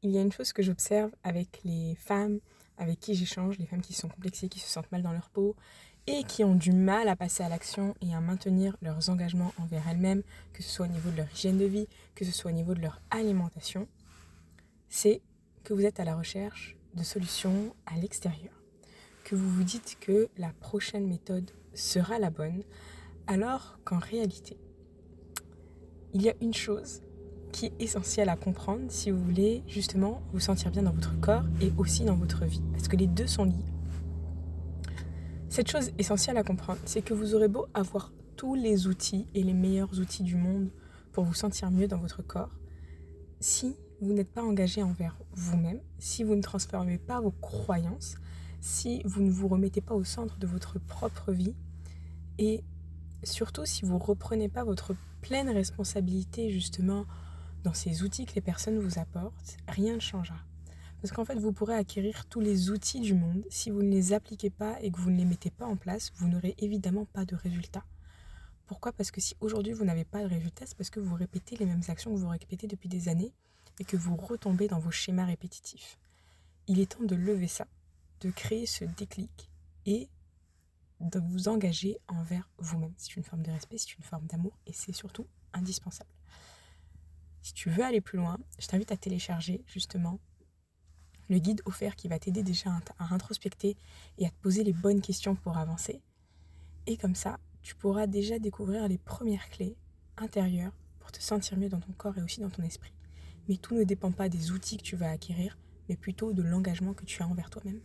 Il y a une chose que j'observe avec les femmes avec qui j'échange, les femmes qui sont complexées, qui se sentent mal dans leur peau et qui ont du mal à passer à l'action et à maintenir leurs engagements envers elles-mêmes, que ce soit au niveau de leur hygiène de vie, que ce soit au niveau de leur alimentation, c'est que vous êtes à la recherche de solutions à l'extérieur, que vous vous dites que la prochaine méthode sera la bonne, alors qu'en réalité, il y a une chose qui est essentielle à comprendre si vous voulez justement vous sentir bien dans votre corps et aussi dans votre vie, parce que les deux sont liés. Cette chose essentielle à comprendre, c'est que vous aurez beau avoir tous les outils et les meilleurs outils du monde pour vous sentir mieux dans votre corps, si vous n'êtes pas engagé envers vous-même, si vous ne transformez pas vos croyances, si vous ne vous remettez pas au centre de votre propre vie, et surtout si vous ne reprenez pas votre pleine responsabilité justement dans ces outils que les personnes vous apportent, rien ne changera. Parce qu'en fait, vous pourrez acquérir tous les outils du monde. Si vous ne les appliquez pas et que vous ne les mettez pas en place, vous n'aurez évidemment pas de résultat. Pourquoi ? Parce que si aujourd'hui vous n'avez pas de résultat, c'est parce que vous répétez les mêmes actions que vous répétez depuis des années et que vous retombez dans vos schémas répétitifs. Il est temps de lever ça, de créer ce déclic et de vous engager envers vous-même. C'est une forme de respect, c'est une forme d'amour et c'est surtout indispensable. Si tu veux aller plus loin, je t'invite à télécharger justement le guide offert qui va t'aider déjà à introspecter et à te poser les bonnes questions pour avancer. Et comme ça, tu pourras déjà découvrir les premières clés intérieures pour te sentir mieux dans ton corps et aussi dans ton esprit. Mais tout ne dépend pas des outils que tu vas acquérir, mais plutôt de l'engagement que tu as envers toi-même.